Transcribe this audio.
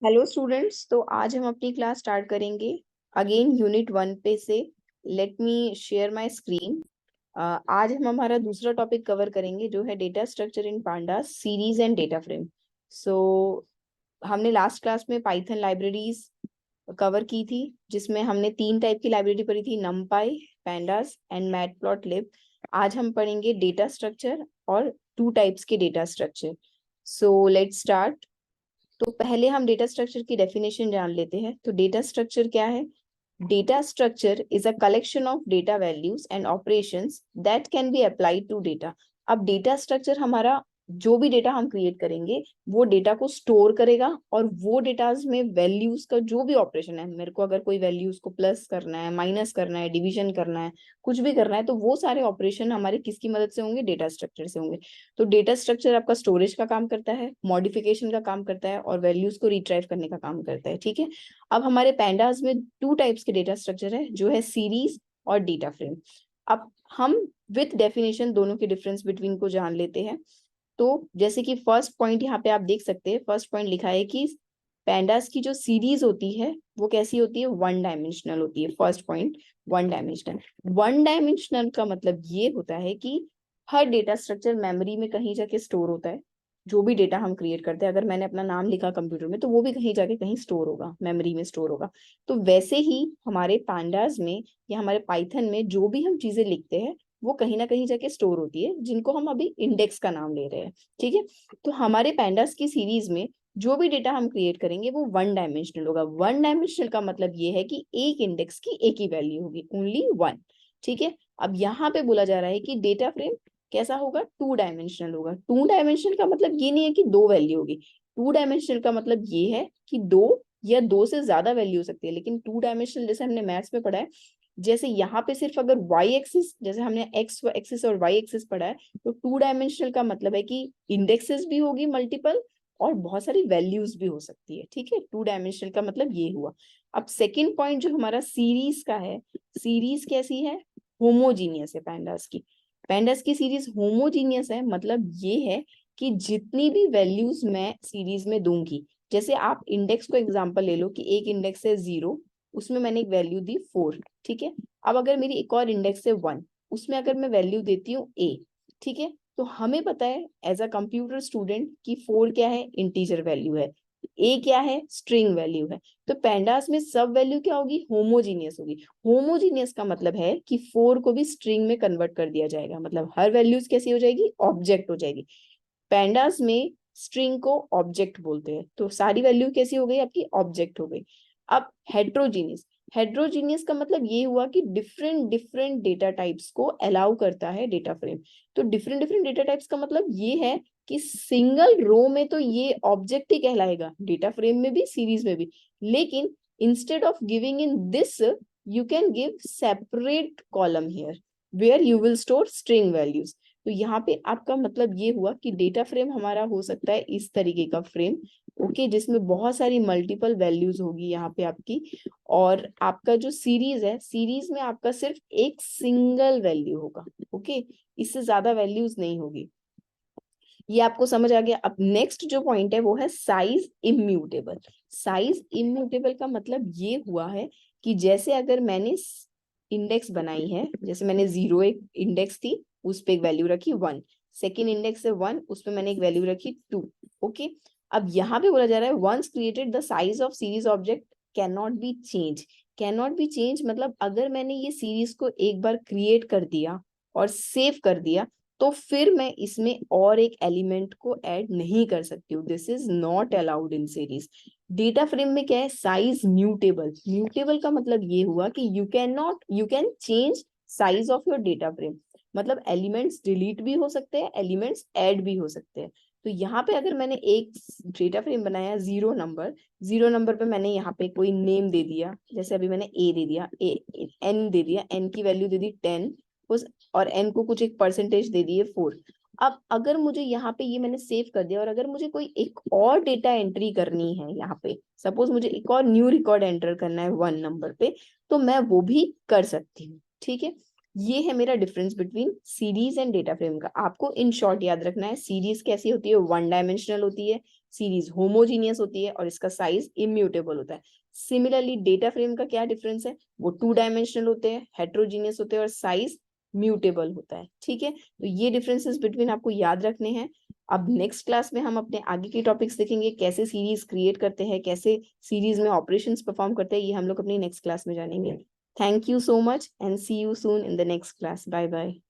Hello students. तो आज हम अपनी क्लास स्टार्ट करेंगे अगेन यूनिट 1 पे से। Let me share my screen. आज हम हमारा दूसरा टॉपिक कवर करेंगे जो है data structure in pandas series and data frame. So हमने लास्ट क्लास में पाइथन लाइब्रेरीज कवर की थी जिसमें हमने 3 टाइप की लाइब्रेरी पढ़ी थी, नमपाई, पैंडास एंड मैटप्लॉटलिब। आज हम पढ़ेंगे डेटा स्ट्रक्चर और 2 टाइप्स के data structure. So let's start. तो पहले हम डेटा स्ट्रक्चर की डेफिनेशन जान लेते हैं। तो डेटा स्ट्रक्चर क्या है? Data structure is a collection of data values and operations that can be applied to data. अब डेटा स्ट्रक्चर हमारा जो भी डेटा हम क्रिएट करेंगे वो डेटा को स्टोर करेगा और वो डेटाज में वैल्यूज का जो भी ऑपरेशन है, मेरे को अगर कोई वैल्यूज को प्लस करना है, माइनस करना है, डिवीजन करना है, कुछ भी करना है, तो वो सारे ऑपरेशन हमारे किसकी मदद से होंगे? डेटा स्ट्रक्चर से होंगे। तो डेटा स्ट्रक्चर आपका स्टोरेज का काम करता है, मॉडिफिकेशन का काम करता है और वैल्यूज को रिट्राइव करने का काम करता है। ठीक है। अब हमारे पैंडास में 2 टाइप्स के डेटा स्ट्रक्चर है जो है सीरीज और डेटा फ्रेम। अब हम विथ डेफिनेशन दोनों के डिफरेंस बिटवीन को जान लेते हैं। तो जैसे कि फर्स्ट पॉइंट यहाँ पे आप देख सकते हैं, फर्स्ट पॉइंट लिखा है कि पैंडास की जो सीरीज होती है वो कैसी होती है? 1 डायमेंशनल होती है। First point, 1 dimensional. 1 डायमेंशनल का मतलब ये होता है कि हर डेटा स्ट्रक्चर मेमोरी में कहीं जाके स्टोर होता है। जो भी डेटा हम क्रिएट करते हैं, अगर मैंने अपना नाम लिखा कंप्यूटर में तो वो भी कहीं जाके कहीं स्टोर होगा, मेमोरी में स्टोर होगा। तो वैसे ही हमारे पांडास में या हमारे पाइथन में जो भी हम चीजें लिखते हैं वो कहीं ना कहीं जाके स्टोर होती है, जिनको हम अभी इंडेक्स का नाम ले रहे हैं। ठीक है। तो हमारे पैंडास की सीरीज में जो भी डेटा हम क्रिएट करेंगे वो 1 डायमेंशनल होगा। 1 डायमेंशनल का मतलब ये है कि एक इंडेक्स की एक ही वैल्यू होगी, ओनली वन। ठीक है। अब यहाँ पे बोला जा रहा है कि डेटा फ्रेम कैसा होगा? 2 डायमेंशनल होगा। 2 डायमेंशनल का मतलब ये नहीं है कि दो वैल्यू होगी। 2 डायमेंशनल का मतलब ये है कि दो या दो से ज्यादा वैल्यू हो सकती है। लेकिन 2 डायमेंशनल जैसे हमने मैथ्स में पढ़ा है, जैसे यहाँ पे सिर्फ अगर वाई एक्सिस, जैसे हमने एक्स एक्सिस और वाई एक्सिस पढ़ा है, तो 2 डायमेंशनल का मतलब है कि इंडेक्सेस भी होगी मल्टीपल और बहुत सारी वैल्यूज भी हो सकती है। ठीक है। 2 डायमेंशनल का मतलब ये हुआ। अब सेकेंड पॉइंट जो हमारा सीरीज का है, सीरीज कैसी है? होमोजीनियस है पैंडास की। पैंडास की सीरीज होमोजीनियस है, मतलब ये है कि जितनी भी वैल्यूज मैं सीरीज में दूंगी, जैसे आप इंडेक्स को एग्जांपल ले लो कि एक इंडेक्स है 0, उसमें मैंने एक वैल्यू दी 4। ठीक है। अब अगर मेरी एक और इंडेक्स है 1, उसमें अगर मैं वैल्यू देती हूँ a। ठीक है। तो हमें पता है एज अ कंप्यूटर स्टूडेंट कि 4 क्या है? इंटीजर वैल्यू है। a क्या है? स्ट्रिंग वैल्यू है। तो पैंडास में सब वैल्यू क्या होगी? होमोजीनियस होगी। होमोजीनियस का मतलब है कि 4 को भी स्ट्रिंग में कन्वर्ट कर दिया जाएगा, मतलब हर वैल्यूज कैसी हो जाएगी? ऑब्जेक्ट हो जाएगी। पैंडास में स्ट्रिंग को ऑब्जेक्ट बोलते हैं, तो सारी वैल्यू कैसी हो गई? आपकी ऑब्जेक्ट हो गई। अब हेट्रोजीनियस, हेट्रोजीनियस का मतलब ये हुआ कि डिफरेंट डिफरेंट डेटा टाइप्स को अलाउ करता है डेटा फ्रेम। तो डिफरेंट डिफरेंट डेटा टाइप्स का मतलब ये है कि सिंगल रो में तो ये ऑब्जेक्ट ही कहलाएगा, डेटा फ्रेम में भी सीरीज में भी। लेकिन instead of giving in this, you can give separate column here where you will store string values. तो यहाँ पे आपका मतलब ये हुआ कि डेटा फ्रेम हमारा हो सकता है इस तरीके का फ्रेम, ओके, जिसमें बहुत सारी मल्टीपल वैल्यूज होगी यहाँ पे आपकी। और आपका जो सीरीज है, सीरीज में आपका सिर्फ एक सिंगल वैल्यू होगा। ओके, इससे ज्यादा वैल्यूज नहीं होगी। ये आपको समझ आ गया। अब नेक्स्ट जो पॉइंट है वो है साइज इम्यूटेबल। साइज इम्यूटेबल का मतलब ये हुआ है कि जैसे अगर मैंने इंडेक्स बनाई है, जैसे मैंने 0 एक इंडेक्स थी, उस पर एक वैल्यू रखी 1, सेकेंड इंडेक्स है 1, उस पर मैंने एक वैल्यू रखी 2। ओके। अब यहाँ पे बोला जा रहा है once created the size of series object can not be change. Can not be change मतलब अगर मैंने ये सीरीज को एक बार क्रिएट कर दिया और सेव कर दिया, तो फिर मैं इसमें और एक एलिमेंट को ऐड नहीं कर सकती हूँ। This is not allowed in series. Data frame में क्या है? Size mutable. म्यूटेबल का मतलब ये हुआ कि you can change size of your data frame, मतलब एलिमेंट्स डिलीट भी हो सकते हैं, एलिमेंट्स ऐड भी हो सकते हैं। तो यहाँ पे अगर मैंने एक डेटा फ्रेम बनाया 0 नंबर, 0 नंबर पे मैंने यहाँ पे कोई नेम दे दिया, जैसे अभी मैंने ए दे दिया, ए एन दे दिया, एन की वैल्यू दे दी 10, उस और एन को कुछ एक परसेंटेज दे दिए 4। अब अगर मुझे यहाँ पे ये मैंने सेव कर दिया और अगर मुझे कोई एक और डेटा एंट्री करनी है, यहाँ पे सपोज मुझे एक और न्यू रिकॉर्ड एंटर करना है 1 नंबर पे, तो मैं वो भी कर सकती हूँ। ठीक है। ये है मेरा difference between series and data frame का। आपको इन शॉर्ट याद रखना है, सीरीज कैसी होती है, वन डायमेंशनल होती है, सीरीज होमोजीनियस होती है और इसका साइज इम्यूटेबल होता है। सिमिलरली डेटा फ्रेम का क्या डिफरेंस है, वो टू डायमेंशनल होते हैं, हेट्रोजीनियस होते हैं और साइज म्यूटेबल होता है। ठीक है, तो ये डिफरेंसेस बिटवीन आपको याद रखने हैं। अब नेक्स्ट क्लास में हम अपने आगे के टॉपिक्स देखेंगे, कैसे सीरीज क्रिएट करते हैं, कैसे सीरीज में ऑपरेशंस परफॉर्म करते हैं, ये हम लोग अपनी नेक्स्ट क्लास में जानेंगे। Thank you so much and see you soon in the next class. Bye bye.